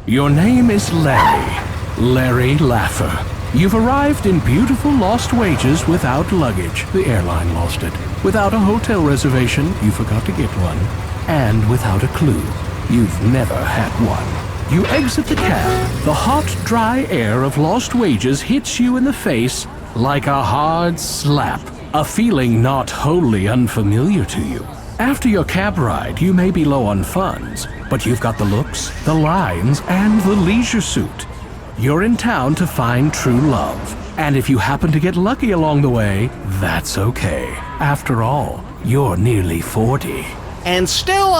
Your name is Larry Laffer. You've arrived in beautiful Lost Wages without luggage. The airline lost it. Without a hotel reservation, you forgot to get one. And without a clue, you've never had one. You exit the cab. The hot, dry air of Lost Wages hits you in the face like a hard slap. A feeling not wholly unfamiliar to you. After your cab ride, you may be low on funds, but you've got the looks, the lines, and the leisure suit. You're in town to find true love. And if you happen to get lucky along the way, that's okay. After all, you're nearly 40. And still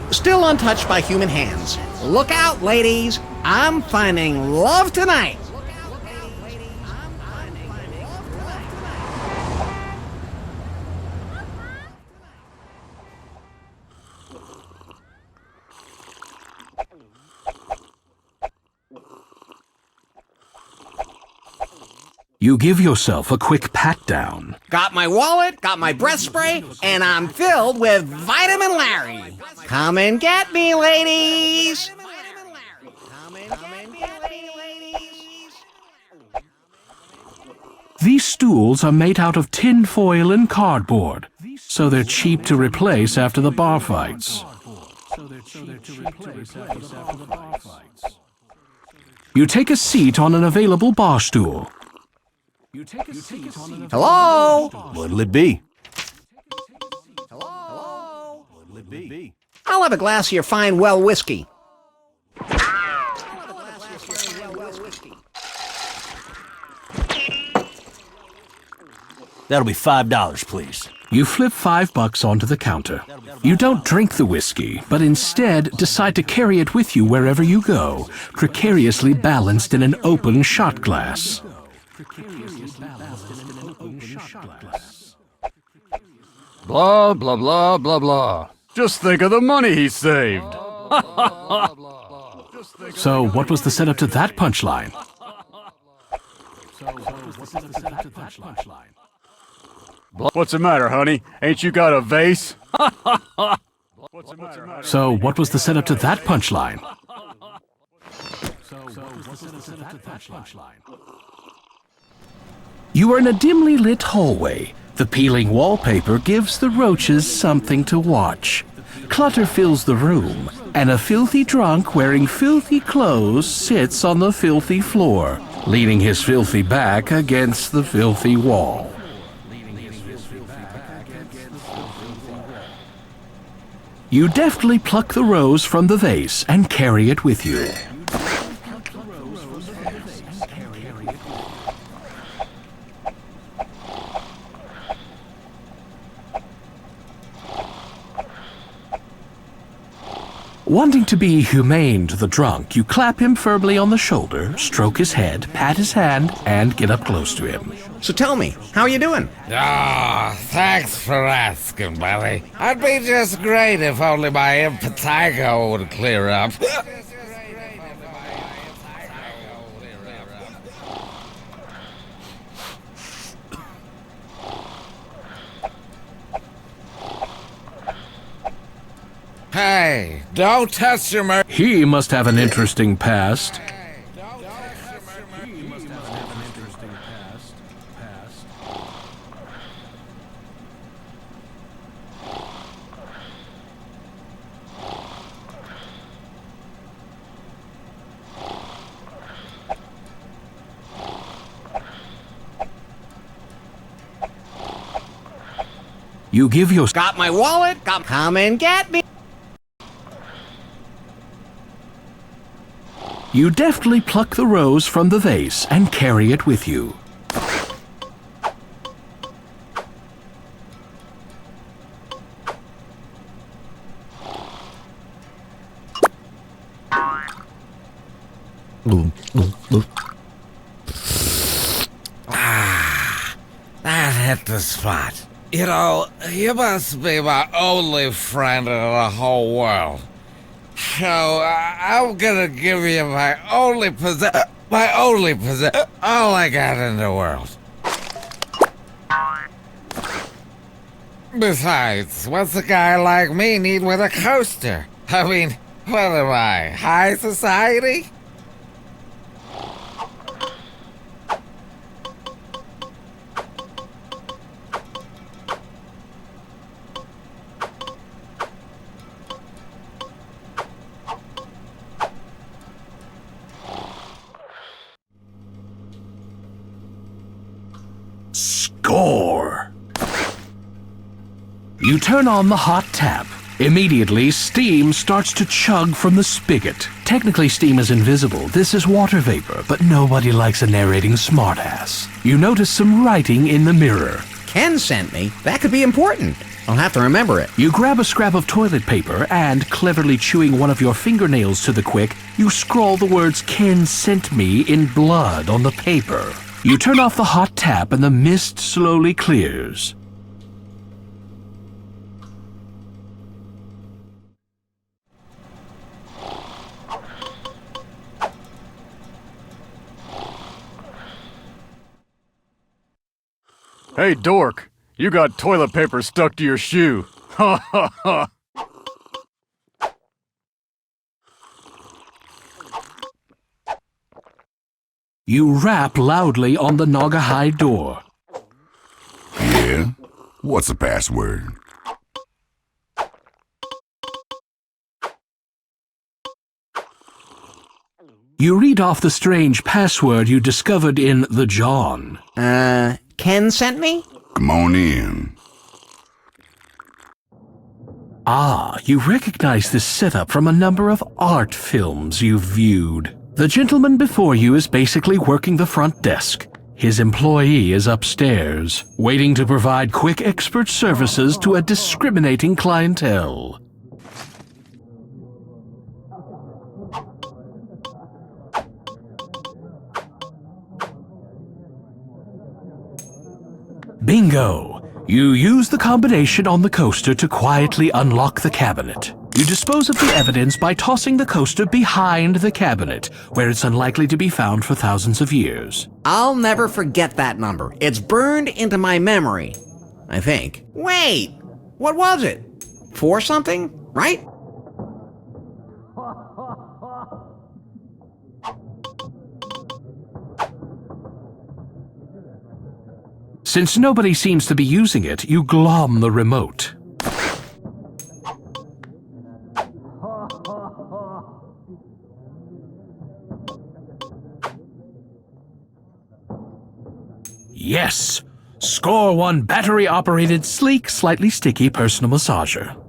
still untouched by human hands. Look out, ladies. I'm finding love tonight. You give yourself a quick pat-down. Got my wallet, got my breath spray, and I'm filled with Vitamin Larry. Come and get me, ladies. These stools are made out of tin foil and cardboard, so they're cheap to replace after the bar fights. You take a seat on an available bar stool. Hello? What'll it be? Hello? What'll it be? I'll have a glass of your fine well whiskey. That'll be $5, please. You flip $5 onto the counter. You don't drink the whiskey, but instead decide to carry it with you wherever you go, precariously balanced in an open shot glass. Blah, blah, blah, blah, blah. Just think of the money he saved. So what was the setup to that punchline? What's the matter, honey? Ain't you got a vase? So what was the setup to that punchline? You are in a dimly lit hallway. The peeling wallpaper gives the roaches something to watch. Clutter fills the room, and a filthy drunk wearing filthy clothes sits on the filthy floor, leaning his filthy back against the filthy wall. You deftly pluck the rose from the vase and carry it with you. Wanting to be humane to the drunk, you clap him firmly on the shoulder, stroke his head, pat his hand, and get up close to him. So tell me, how are you doing? Thanks for asking, buddy. I'd be just great if only my impetigo would clear up. Hey, don't touch your mer- He must have an interesting past. You give your... Got my wallet, come and get me. You deftly pluck the rose from the vase and carry it with you. That hit the spot. You know, you must be my only friend in the whole world. So, I'm gonna give you my only possession, all I got in the world. Besides, what's a guy like me need with a coaster? I mean, What am I, high society? Score! You turn on the hot tap. Immediately, steam starts to chug from the spigot. Technically, steam is invisible. This is water vapor, but nobody likes a narrating smartass. You notice some writing in the mirror. Ken sent me. That could be important. I'll have to remember it. You grab a scrap of toilet paper and, cleverly chewing one of your fingernails to the quick, you scrawl the words "Ken sent me" in blood on the paper. You turn off the hot tap and the mist slowly clears. Hey, dork, you got toilet paper stuck to your shoe. Ha ha ha. You rap loudly on the Naugahyde door. Yeah? What's the password? You read off the strange password you discovered in the John. Ken sent me? Come on in. Ah, you recognize this setup from a number of art films you've viewed. The gentleman before you is basically working the front desk. His employee is upstairs, waiting to provide quick expert services to a discriminating clientele. Bingo! You use the combination on the coaster to quietly unlock the cabinet. You dispose of the evidence by tossing the coaster behind the cabinet, where it's unlikely to be found for thousands of years. I'll never forget that number. It's burned into my memory. I think. Wait! What was it? 4 something? Right? Since nobody seems to be using it, you glom the remote. Yes! Score 1 battery-operated, sleek, slightly sticky personal massager.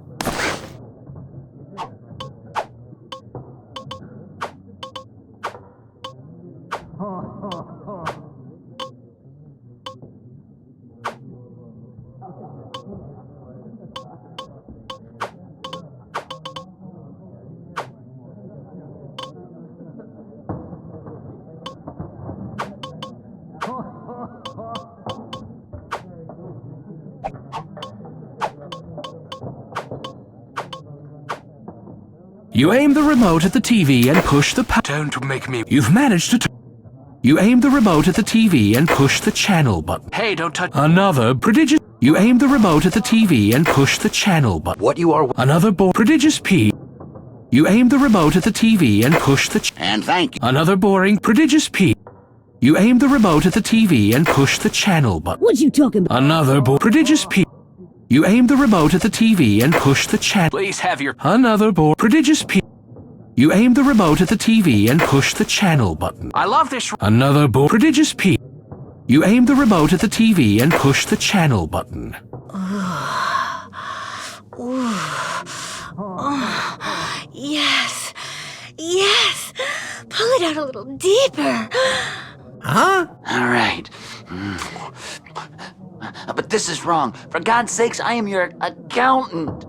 You aim the remote at the TV and push the Don't make me. You've managed to You aim the remote at the TV and push the channel button. Hey, don't touch. Another prodigious. You aim the remote at the TV and push the channel button. What you are... Another prodigious P. You aim the remote at the TV and push the And thank you. Another boring prodigious P. You aim the remote at the TV and push the channel button. What you talking about? Another prodigious P. You aim the remote at the TV and push the channel. Please have your... Another prodigious P. You aim the remote at the TV and push the channel button. I love this... Another prodigious P. You aim the remote at the TV and push the channel button. Yes. Yes. Pull it out a little deeper. Huh? All right. But this is wrong. For God's sakes, I am your accountant.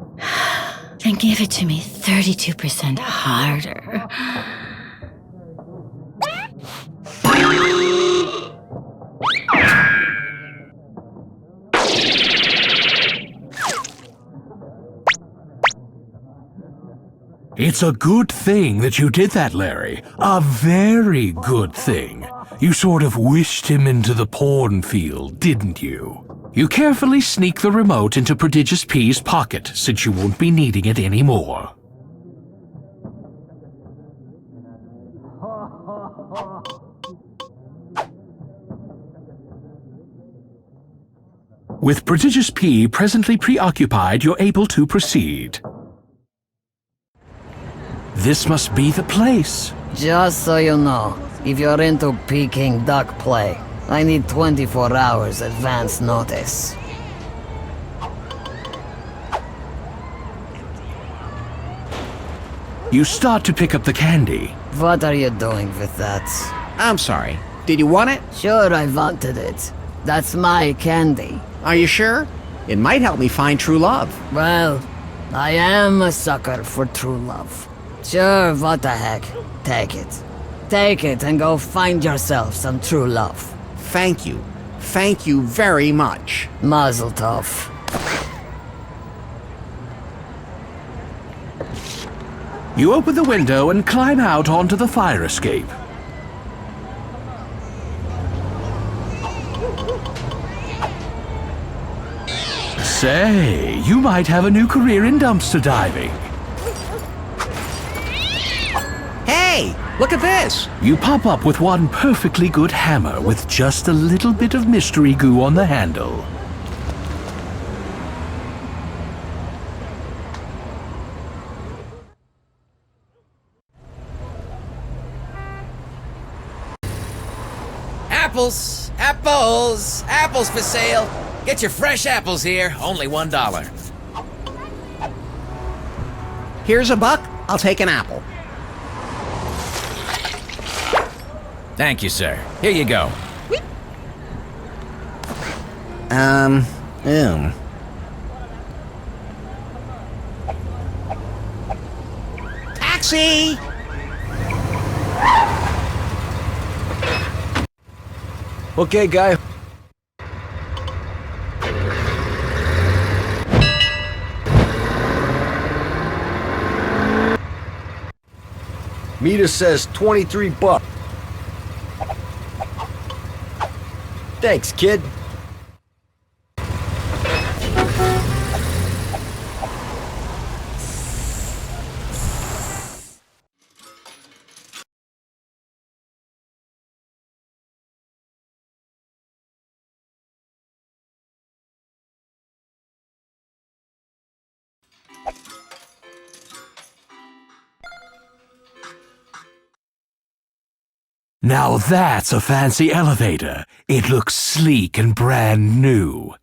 Then give it to me 32% harder. It's a good thing that you did that, Larry. A very good thing. You sort of wished him into the porn field, didn't you? You carefully sneak the remote into Prodigious P's pocket, since you won't be needing it anymore. With Prodigious P presently preoccupied, you're able to proceed. This must be the place. Just so you know, if you're into Peking duck play, I need 24 hours advance notice. You start to pick up the candy. What are you doing with that? I'm sorry. Did you want it? Sure, I wanted it. That's my candy. Are you sure? It might help me find true love. Well, I am a sucker for true love. Sure, what the heck. Take it. Take it and go find yourself some true love. Thank you. Thank you very much. Mazel tov. You open the window and climb out onto the fire escape. Say, you might have a new career in dumpster diving. Hey, look at this. You pop up with one perfectly good hammer with just a little bit of mystery goo on the handle. Apples! Apples! Apples for sale! Get your fresh apples here, only $1. Here's a buck. I'll take an apple. Thank you, sir. Here you go. Taxi! Okay, guy. Meter says 23 bucks. Thanks, kid. Now that's a fancy elevator. It looks sleek and brand new.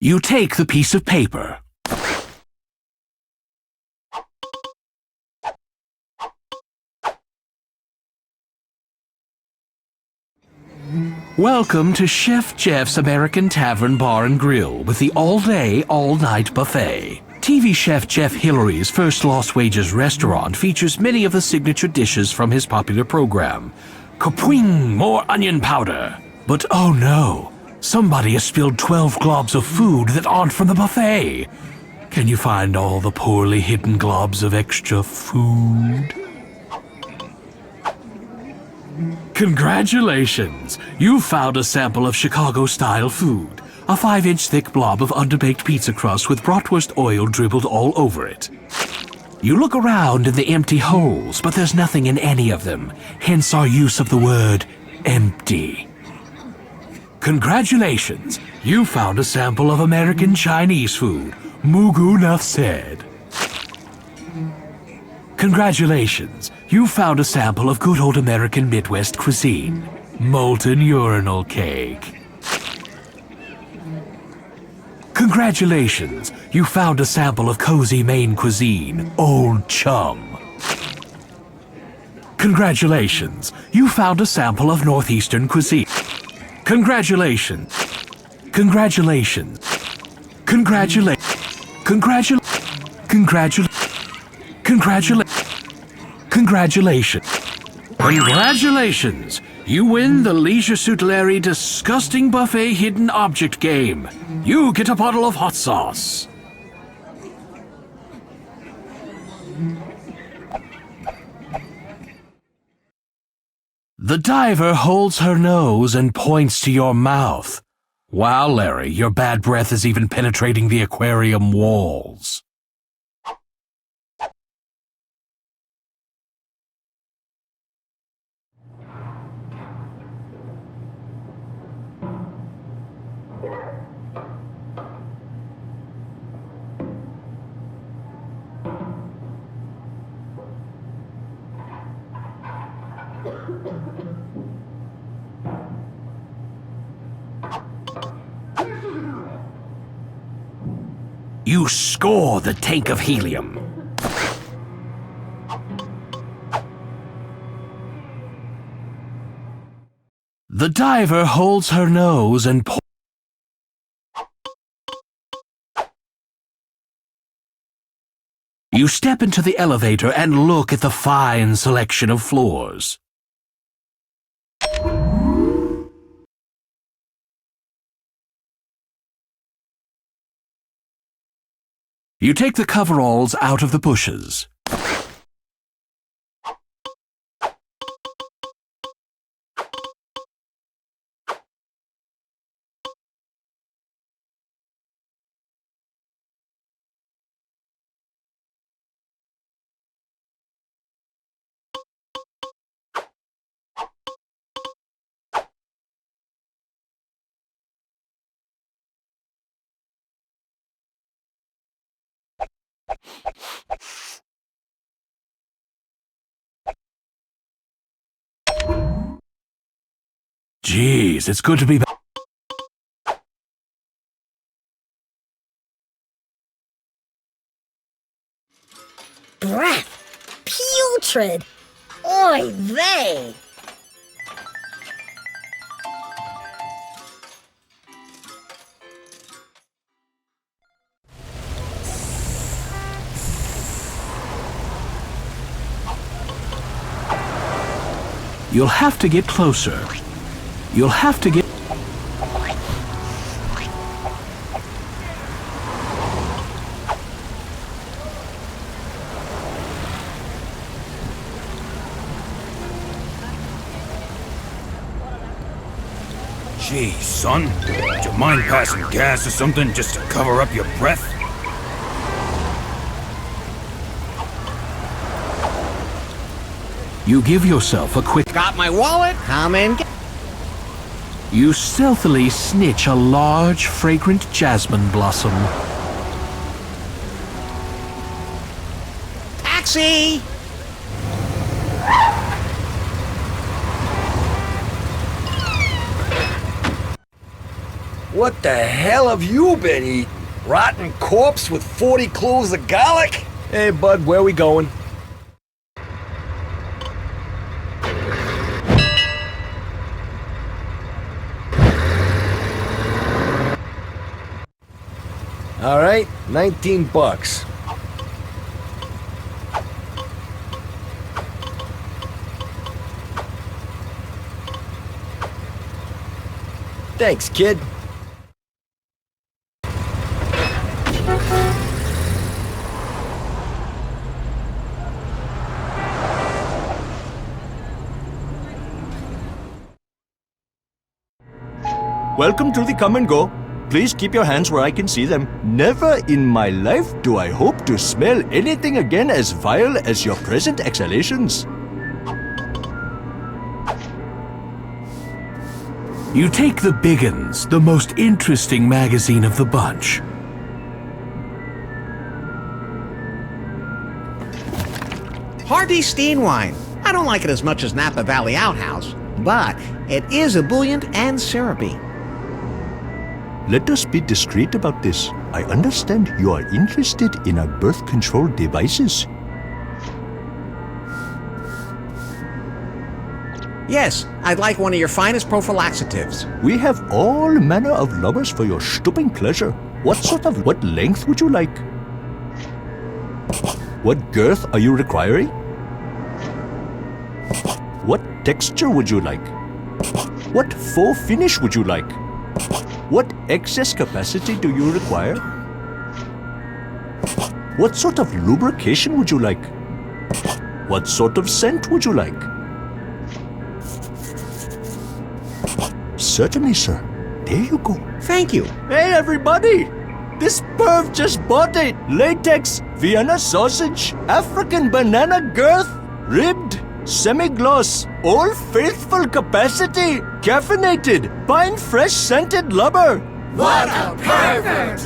You take the piece of paper. Welcome to Chef Jeff's American Tavern Bar and Grill with the all-day, all-night buffet. TV chef Jeff Hillary's First Lost Wages restaurant features many of the signature dishes from his popular program. Kapwing! More onion powder! But oh no! Somebody has spilled 12 globs of food that aren't from the buffet! Can you find all the poorly hidden globs of extra food? Congratulations! You found a sample of Chicago-style food. A 5-inch thick blob of underbaked pizza crust with bratwurst oil dribbled all over it. You look around in the empty holes, but there's nothing in any of them, hence our use of the word empty. Congratulations! You found a sample of American Chinese food. Mugu nuff said. Congratulations! You found a sample of good old American Midwest cuisine. Molten urinal cake. Congratulations! You found a sample of cozy Maine cuisine, Old Chum. Congratulations! You found a sample of Northeastern cuisine. Congratulations! Congratulations! Congratulations! Congratulations! Congratulations! You win the Leisure Suit Larry Disgusting Buffet Hidden Object game. You get a bottle of hot sauce. The diver holds her nose and points to your mouth. Wow, Larry, your bad breath is even penetrating the aquarium walls. You score the tank of helium. The diver holds her nose and You step into the elevator and look at the fine selection of floors. You take the coveralls out of the bushes. Jeez, it's good to be back. Breath! Putrid! Oy vey! You'll have to get closer. You'll have to get... Gee, son, would you mind passing gas or something just to cover up your breath? You give yourself a quick... Got my wallet? Come and get... You stealthily snitch a large, fragrant jasmine blossom. Taxi! What the hell have you been eating? Rotten corpse with 40 cloves of garlic? Hey, bud, where we going? All right, $19. Thanks, kid. Welcome to the come and go. Please keep your hands where I can see them. Never in my life do I hope to smell anything again as vile as your present exhalations. You take the Biggins, the most interesting magazine of the bunch. Hardy Steenwine. I don't like it as much as Napa Valley Outhouse, but it is ebullient and syrupy. Let us be discreet about this. I understand you are interested in our birth control devices. Yes, I'd like one of your finest prophylaxatives. We have all manner of lovers for your stooping pleasure. What length would you like? What girth are you requiring? What texture would you like? What faux finish would you like? What excess capacity do you require? What sort of lubrication would you like? What sort of scent would you like? Certainly, sir. There you go. Thank you. Hey, everybody! This perv just bought it! Latex, Vienna sausage, African banana girth, ribbed, semi-gloss, all faithful capacity, caffeinated, pine fresh scented lubber. What a pervert!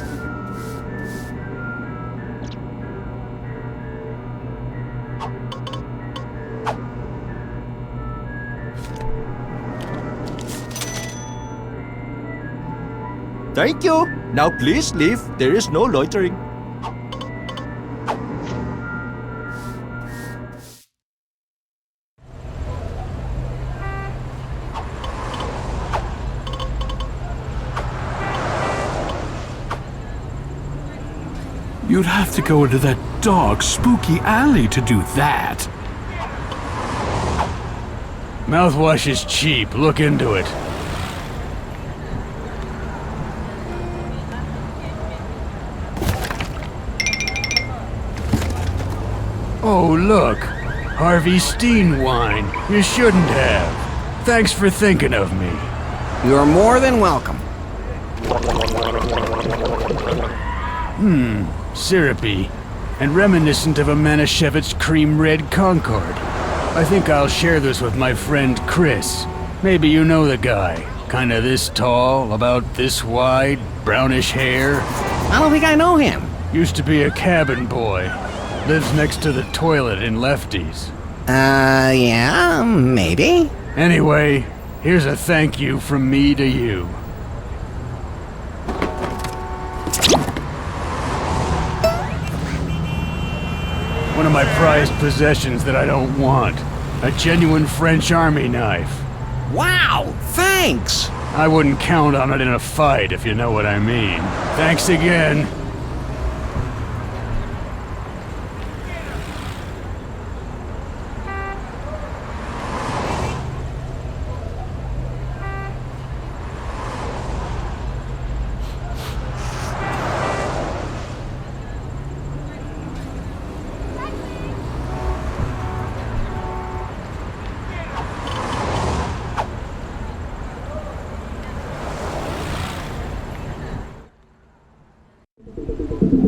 Thank you. Now please leave. There is no loitering. You'd have to go into that dark, spooky alley to do that. Mouthwash is cheap. Look into it. Oh, look. Harvey Steen wine. You shouldn't have. Thanks for thinking of me. You're more than welcome. Syrupy. And reminiscent of a Manischewitz cream red Concorde. I think I'll share this with my friend Chris. Maybe you know the guy. Kinda this tall, about this wide, brownish hair. I don't think I know him. Used to be a cabin boy. Lives next to the toilet in Lefty's. Yeah, maybe. Anyway, here's a thank you from me to you. One of my prized possessions that I don't want. A genuine French army knife. Wow, thanks! I wouldn't count on it in a fight, if you know what I mean. Thanks again.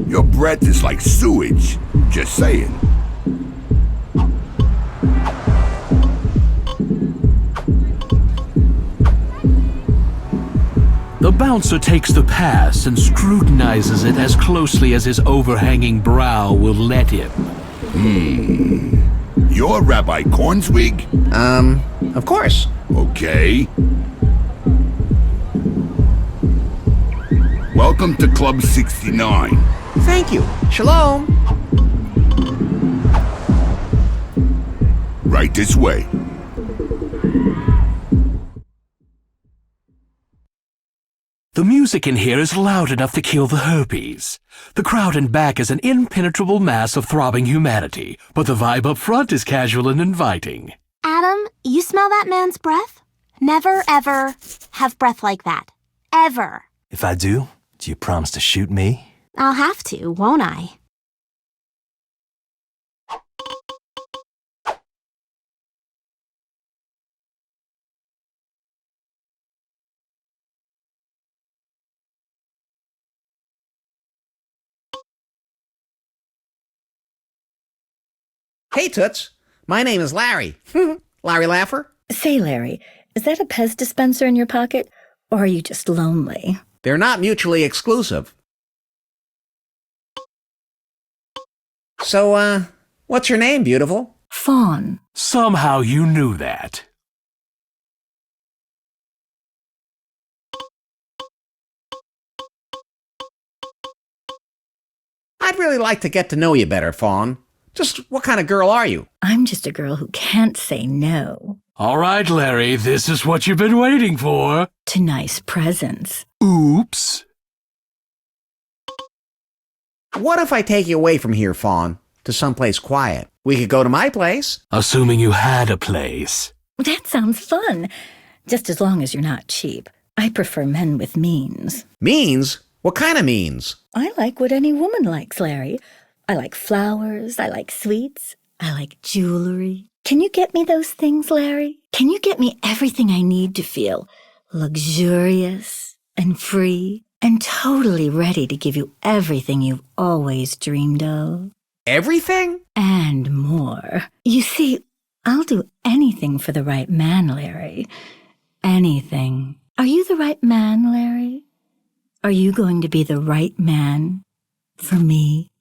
Your breath is like sewage. Just saying. The bouncer takes the pass and scrutinizes it as closely as his overhanging brow will let him. You're Rabbi Cornswig? Of course. Okay. Welcome to Club 69. Thank you. Shalom. Right this way. The music in here is loud enough to kill the herpes. The crowd in back is an impenetrable mass of throbbing humanity, but the vibe up front is casual and inviting. Adam, you smell that man's breath? Never, ever have breath like that. Ever. If I do you promise to shoot me? I'll have to, won't I? Hey, Toots. My name is Larry. Larry Laffer. Say, Larry, is that a Pez dispenser in your pocket? Or are you just lonely? They're not mutually exclusive. So, what's your name, beautiful? Fawn. Somehow you knew that. I'd really like to get to know you better, Fawn. Just what kind of girl are you? I'm just a girl who can't say no. All right, Larry, this is what you've been waiting for. To nice presents. Oops. What if I take you away from here, Fawn, to someplace quiet? We could go to my place. Assuming you had a place. That sounds fun. Just as long as you're not cheap. I prefer men with means. Means? What kind of means? I like what any woman likes, Larry. I like flowers, I like sweets, I like jewelry. Can you get me those things, Larry? Can you get me everything I need to feel luxurious and free and totally ready to give you everything you've always dreamed of? Everything? And more. You see, I'll do anything for the right man, Larry. Anything. Are you the right man, Larry? Are you going to be the right man for me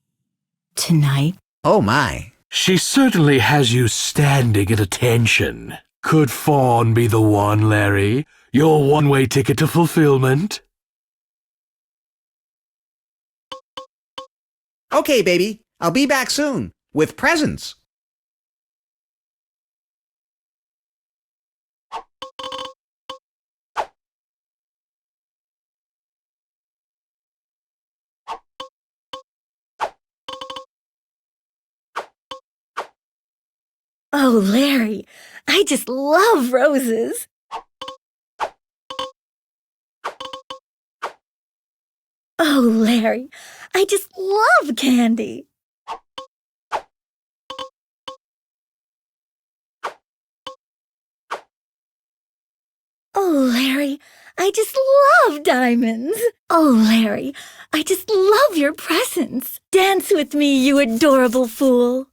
tonight? Oh, my. She certainly has you standing at attention. Could Fawn be the one, Larry? Your one-way ticket to fulfillment? Okay, baby. I'll be back soon. With presents. Oh, Larry, I just love roses. Oh, Larry, I just love candy. Oh, Larry, I just love diamonds. Oh, Larry, I just love your presents. Dance with me, you adorable fool.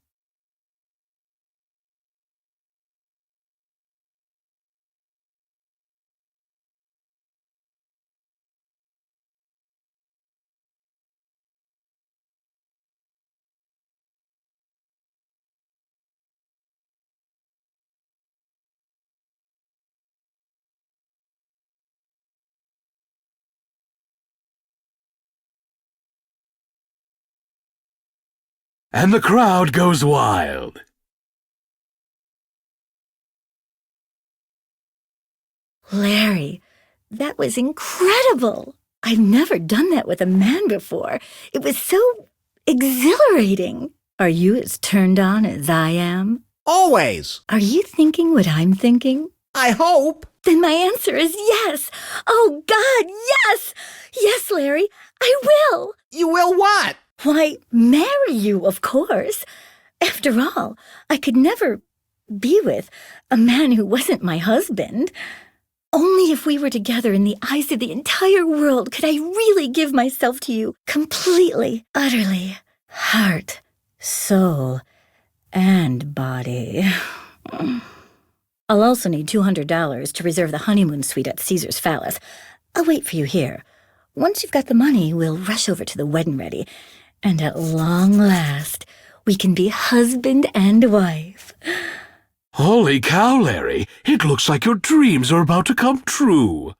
And the crowd goes wild. Larry, that was incredible. I've never done that with a man before. It was so exhilarating. Are you as turned on as I am? Always. Are you thinking what I'm thinking? I hope. Then my answer is yes. Oh, God, yes! Yes, Larry, I will. You will what? Why, marry you, of course. After all, I could never be with a man who wasn't my husband. Only if we were together in the eyes of the entire world could I really give myself to you completely, utterly, heart, soul, and body. I'll also need $200 to reserve the honeymoon suite at Caesar's Palace. I'll wait for you here. Once you've got the money, we'll rush over to the wedding ready. And at long last, we can be husband and wife. Holy cow, Larry. It looks like your dreams are about to come true.